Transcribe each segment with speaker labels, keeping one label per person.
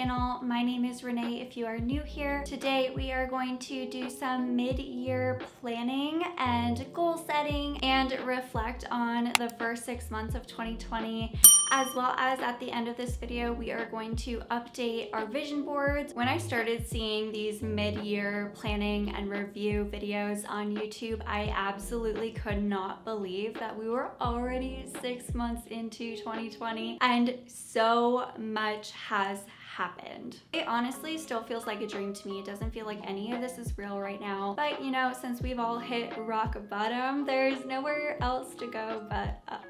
Speaker 1: channel. My name is Renee if you are new here. Today we are going to do some mid-year planning and goal setting and reflect on the first 6 months of 2020. As well as at the end of this video, we are going to update our vision boards. When I started seeing these mid-year planning and review videos on YouTube, I absolutely could not believe that we were already 6 months into 2020 and so much has happened. It honestly still feels like a dream to me. It doesn't feel like any of this is real right now. But you know, since we've all hit rock bottom, there's nowhere else to go but up.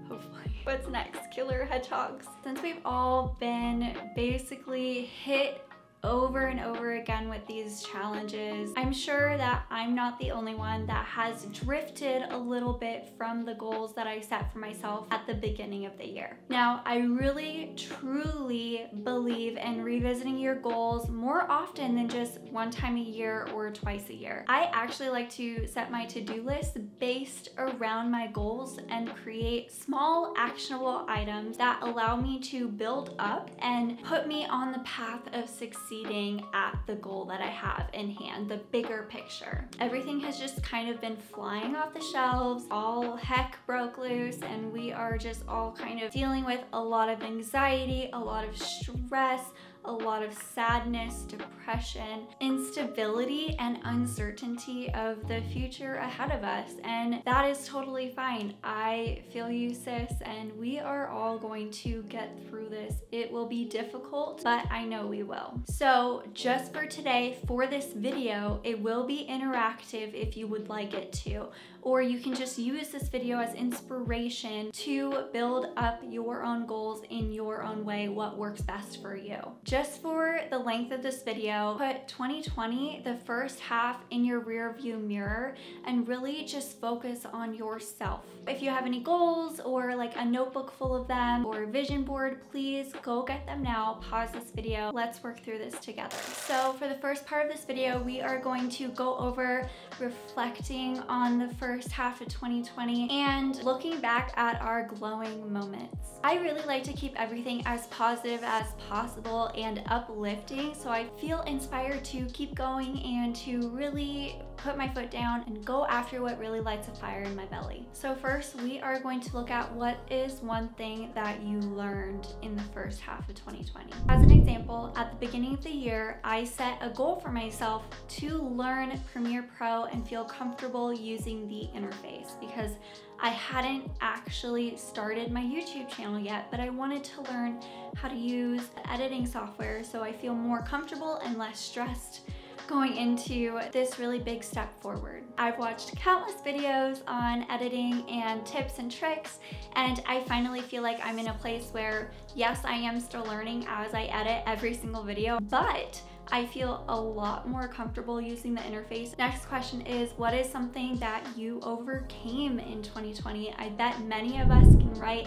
Speaker 1: Hopefully. What's next? Killer hedgehogs. Since we've all been basically hit over and over again with these challenges, I'm sure that I'm not the only one that has drifted a little bit from the goals that I set for myself at the beginning of the year. Now, I really truly believe in revisiting your goals more often than just one time a year or twice a year. I actually like to set my to-do list based around my goals and create small actionable items that allow me to build up and put me on the path of success at the goal that I have in hand, the bigger picture. Everything has just kind of been flying off the shelves, all heck broke loose, and we are just all kind of dealing with a lot of anxiety, a lot of stress, a lot of sadness, depression, instability, and uncertainty of the future ahead of us. And that is totally fine. I feel you, sis, and we are all going to get through this. It will be difficult, but I know we will. So just for today, for this video, it will be interactive if you would like it to, or you can just use this video as inspiration to build up your own goals in your own way, what works best for you. Just for the length of this video, put 2020, the first half, in your rear view mirror and really just focus on yourself. If you have any goals or like a notebook full of them or a vision board, please go get them now. Pause this video. Let's work through this together. So for the first part of this video, we are going to go over reflecting on the first half of 2020 and looking back at our glowing moments. I really like to keep everything as positive as possible and uplifting, so I feel inspired to keep going and to really put my foot down and go after what really lights a fire in my belly. So first, we are going to look at what is one thing that you learned in the first half of 2020. As an example, at the beginning of the year, I set a goal for myself to learn Premiere Pro and feel comfortable using the interface because I hadn't actually started my YouTube channel yet, but I wanted to learn how to use the editing software so I feel more comfortable and less stressed going into this really big step forward. I've watched countless videos on editing and tips and tricks, and I finally feel like I'm in a place where, yes, I am still learning as I edit every single video, but I feel a lot more comfortable using the interface. Next question is, what is something that you overcame in 2020? I bet many of us can write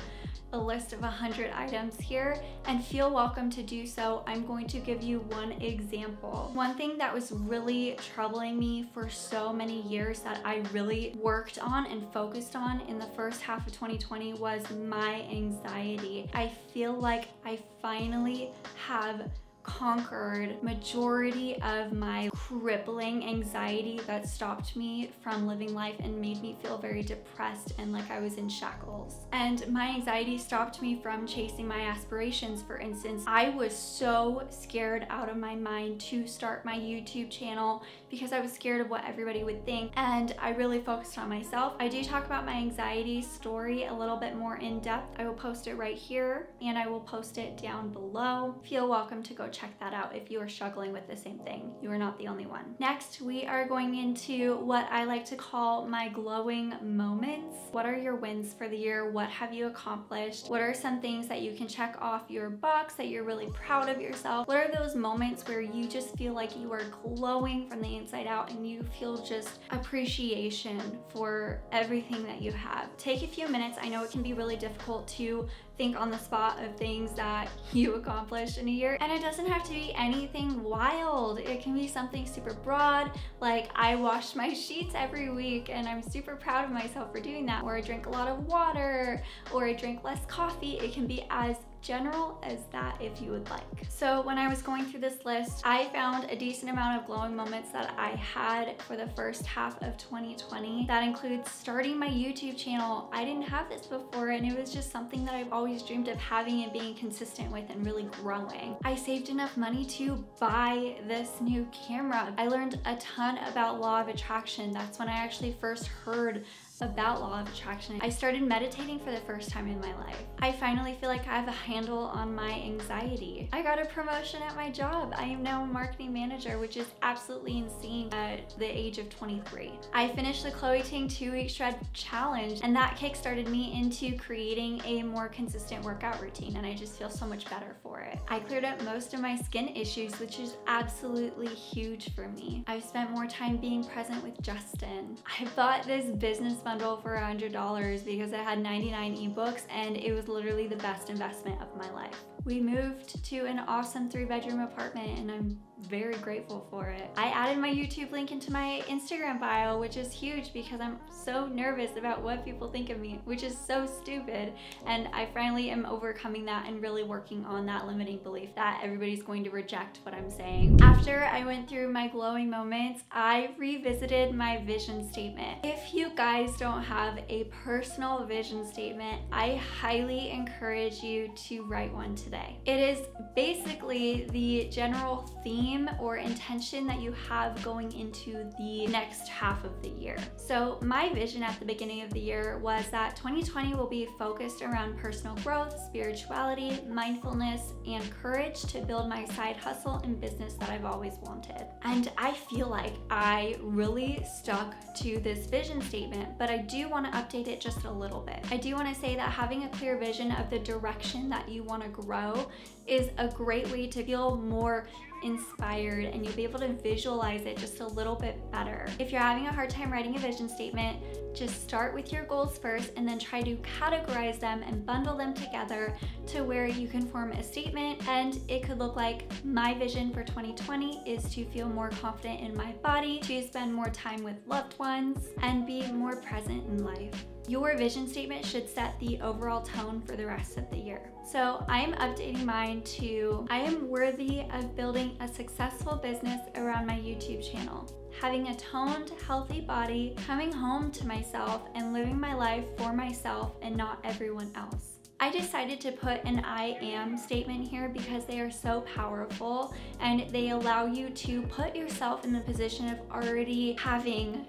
Speaker 1: a list of 100 items here and feel welcome to do so. I'm going to give you one example. One thing that was really troubling me for so many years that I really worked on and focused on in the first half of 2020 was my anxiety. I feel like I finally have conquered majority of my crippling anxiety that stopped me from living life and made me feel very depressed and like I was in shackles. And my anxiety stopped me from chasing my aspirations. For instance, I was so scared out of my mind to start my YouTube channel because I was scared of what everybody would think, and I really focused on myself. I do talk about my anxiety story a little bit more in depth. I will post it right here and I will post it down below. Feel welcome to go check that out if you are struggling with the same thing. You are not the only one. Next, we are going into what I like to call my glowing moments. What are your wins for the year? What have you accomplished? What are some things that you can check off your box that you're really proud of yourself? What are those moments where you just feel like you are glowing from the inside out and you feel just appreciation for everything that you have? Take a few minutes. I know it can be really difficult to think on the spot of things that you accomplished in a year, and it doesn't have to be anything wild. It can be something super broad, like I wash my sheets every week and I'm super proud of myself for doing that, or I drink a lot of water, or I drink less coffee. It can be as general as that if you would like. So when I was going through this list, I found a decent amount of glowing moments that I had for the first half of 2020. That includes starting my YouTube channel. I didn't have this before, and it was just something that I've always dreamed of having and being consistent with and really growing. I saved enough money to buy this new camera. I learned a ton about law of attraction. That's when I actually first heard about law of attraction. I started meditating for the first time in my life. I finally feel like I have a handle on my anxiety. I got a promotion at my job. I am now a marketing manager, which is absolutely insane at the age of 23. I finished the Chloe Ting 2-week shred challenge, and that kickstarted me into creating a more consistent workout routine, and I just feel so much better for it. I cleared up most of my skin issues, which is absolutely huge for me. I've spent more time being present with Justin. I bought this business bundle for $100 because it had 99 ebooks, and it was literally the best investment of my life. We moved to an awesome 3-bedroom apartment, and I'm very grateful for it. I added my YouTube link into my Instagram bio, which is huge because I'm so nervous about what people think of me, which is so stupid. And I finally am overcoming that and really working on that limiting belief that everybody's going to reject what I'm saying. After I went through my glowing moments, I revisited my vision statement. If you guys don't have a personal vision statement, I highly encourage you to write one today. It is basically the general theme or intention that you have going into the next half of the year. So my vision at the beginning of the year was that 2020 will be focused around personal growth, spirituality, mindfulness, and courage to build my side hustle and business that I've always wanted. And I feel like I really stuck to this vision statement, but I do want to update it just a little bit. I do want to say that having a clear vision of the direction that you want to grow is a great way to feel more inspired, and you'll be able to visualize it just a little bit better. If you're having a hard time writing a vision statement, just start with your goals first and then try to categorize them and bundle them together to where you can form a statement. And it could look like, my vision for 2020 is to feel more confident in my body, to spend more time with loved ones, and be more present in life. Your vision statement should set the overall tone for the rest of the year. So I'm updating mine to, I am worthy of building a successful business around my YouTube channel, having a toned, healthy body, coming home to myself, and living my life for myself and not everyone else. I decided to put an I am statement here because they are so powerful, and they allow you to put yourself in the position of already having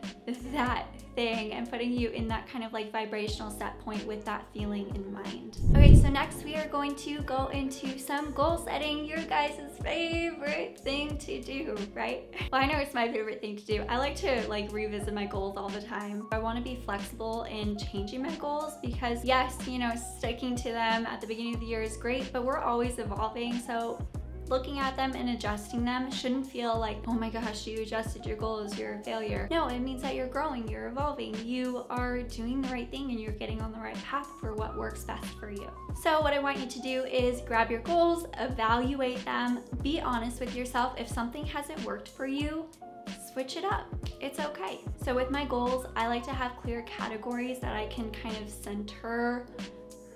Speaker 1: that thing and putting you in that kind of like vibrational set point with that feeling in mind. Okay, so next we are going to go into some goal setting, your guys' favorite thing to do, right? Well, I know it's my favorite thing to do. I like to like revisit my goals all the time. I want to be flexible in changing my goals because yes, you know, sticking to them at the beginning of the year is great, but we're always evolving. So looking at them and adjusting them shouldn't feel like, oh my gosh, you adjusted your goals, you're a failure. No, it means that you're growing, you're evolving, you are doing the right thing, and you're getting on the right path for what works best for you. So what I want you to do is grab your goals, evaluate them, be honest with yourself. If something hasn't worked for you, switch it up. It's okay. So with my goals, I like to have clear categories that I can kind of center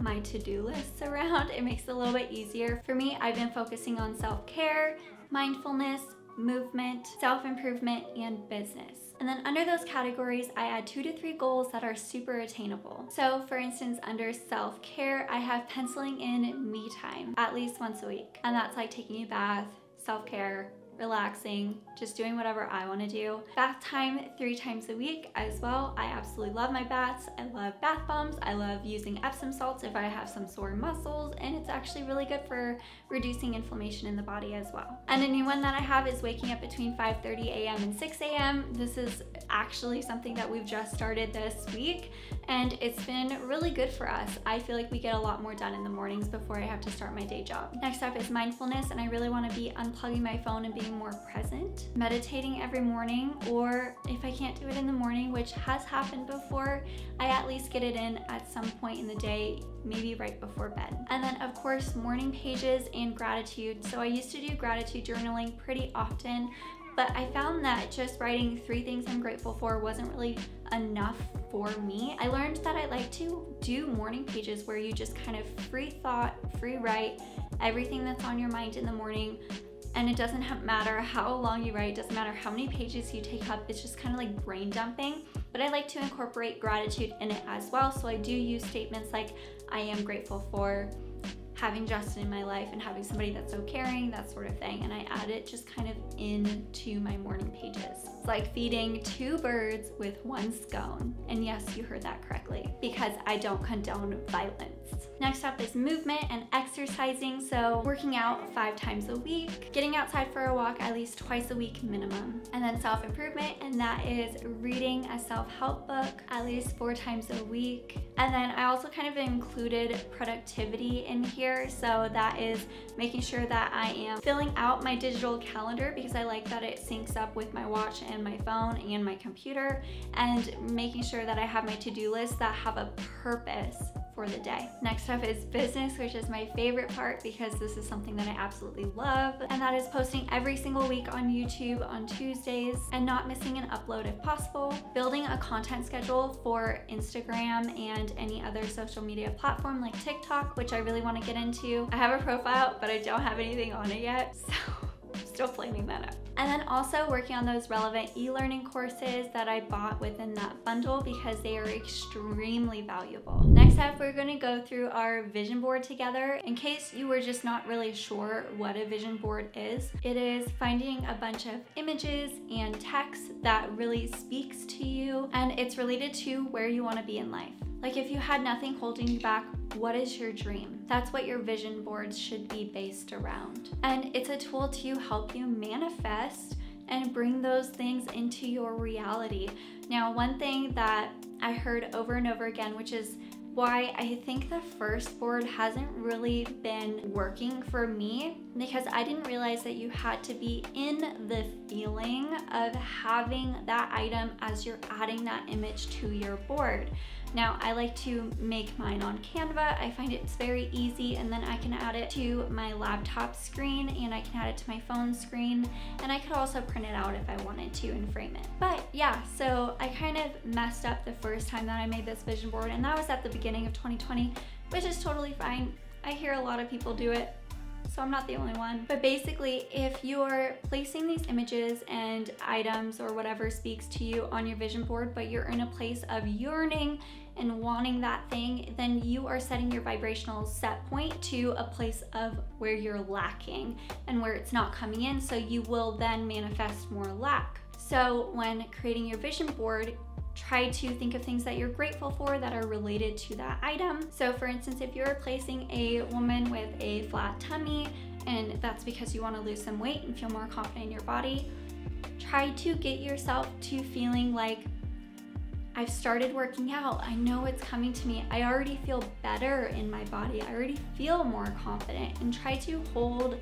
Speaker 1: my to-do lists around. It makes it a little bit easier. For me, I've been focusing on self-care, mindfulness, movement, self-improvement, and business. And then under those categories, I add 2 to 3 goals that are super attainable. So for instance, under self-care, I have penciling in me time at least once a week. And that's like taking a bath, self-care, relaxing, just doing whatever I want to do. Bath time 3 times a week as well. I absolutely love my baths. I love bath bombs. I love using Epsom salts if I have some sore muscles, and it's actually really good for reducing inflammation in the body as well. And a new one that I have is waking up between 5:30 a.m. and 6 a.m. This is actually something that we've just started this week, and it's been really good for us. I feel like we get a lot more done in the mornings before I have to start my day job. Next up is mindfulness, and I really want to be unplugging my phone and being more present. Meditating every morning, or if I can't do it in the morning, which has happened before, I at least get it in at some point in the day, maybe right before bed. And then of course, morning pages and gratitude. So I used to do gratitude journaling pretty often, but I found that just writing 3 things I'm grateful for wasn't really enough for me. I learned that I like to do morning pages where you just kind of free thought, free write everything that's on your mind in the morning. And it doesn't matter how long you write, it doesn't matter how many pages you take up, it's just kind of like brain dumping. But I like to incorporate gratitude in it as well. So I do use statements like, I am grateful for having Justin in my life and having somebody that's so caring, that sort of thing. And I add it just kind of into my morning pages. It's like feeding 2 birds with 1 scone. And yes, you heard that correctly, because I don't condone violence. Next up is movement and exercising. So working out 5 times a week, getting outside for a walk at least twice a week minimum. And then self-improvement, and that is reading a self-help book at least 4 times a week. And then I also kind of included productivity in here. So that is making sure that I am filling out my digital calendar, because I like that it syncs up with my watch and my phone and my computer, and making sure that I have my to-do lists that have a purpose for the day. Next up is business, which is my favorite part because this is something that I absolutely love, and that is posting every single week on YouTube on Tuesdays and not missing an upload if possible. Building a content schedule for Instagram and any other social media platform like TikTok, which I really want to get into. I have a profile, but I don't have anything on it yet, so I'm still planning that out. And then also working on those relevant e-learning courses that I bought within that bundle because they are extremely valuable. Next up, we're going to go through our vision board together. In case you were just not really sure what a vision board is, it is finding a bunch of images and text that really speaks to you, and it's related to where you want to be in life. Like if you had nothing holding you back, what is your dream? That's what your vision boards should be based around. And it's a tool to help you manifest and bring those things into your reality. Now, one thing that I heard over and over again, which is why I think the first board hasn't really been working for me, because I didn't realize that you had to be in the feeling of having that item as you're adding that image to your board. Now, I like to make mine on Canva. I find it's very easy, and then I can add it to my laptop screen, and I can add it to my phone screen, and I could also print it out if I wanted to and frame it. But yeah, so I kind of messed up the first time that I made this vision board, and that was at the beginning of 2020, which is totally fine. I hear a lot of people do it, so I'm not the only one. But basically, if you're placing these images and items or whatever speaks to you on your vision board, but you're in a place of yearning and wanting that thing, then you are setting your vibrational set point to a place of where you're lacking and where it's not coming in, so you will then manifest more lack. So when creating your vision board, try to think of things that you're grateful for that are related to that item. So for instance, if you're placing a woman with a flat tummy and that's because you want to lose some weight and feel more confident in your body, try to get yourself to feeling like, I've started working out, I know it's coming to me, I already feel better in my body, I already feel more confident, and try to hold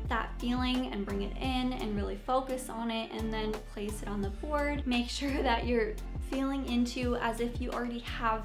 Speaker 1: that feeling and bring it in and really focus on it, and then place it on the board. Make sure that you're feeling into as if you already have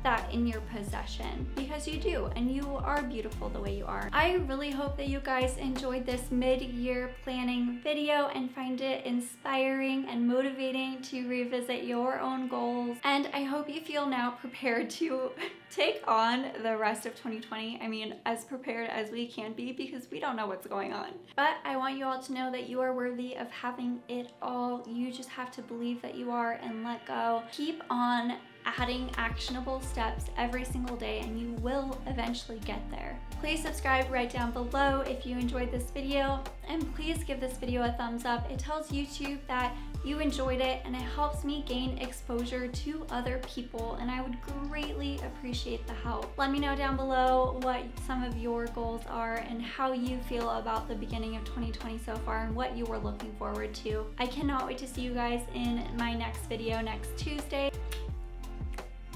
Speaker 1: that in your possession, because you do, and you are beautiful the way you are. I really hope that you guys enjoyed this mid-year planning video and find it inspiring and motivating to revisit your own goals. And I hope you feel now prepared to take on the rest of 2020. I mean, as prepared as we can be, because we don't know what's going on. But I want you all to know that you are worthy of having it all. You just have to believe that you are and let go. Keep on adding actionable steps every single day, and you will eventually get there. Please subscribe right down below if you enjoyed this video, and please give this video a thumbs up. It tells YouTube that you enjoyed it, and it helps me gain exposure to other people, and I would greatly appreciate the help. Let me know down below what some of your goals are and how you feel about the beginning of 2020 so far and what you were looking forward to. I cannot wait to see you guys in my next video next Tuesday.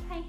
Speaker 1: Bye.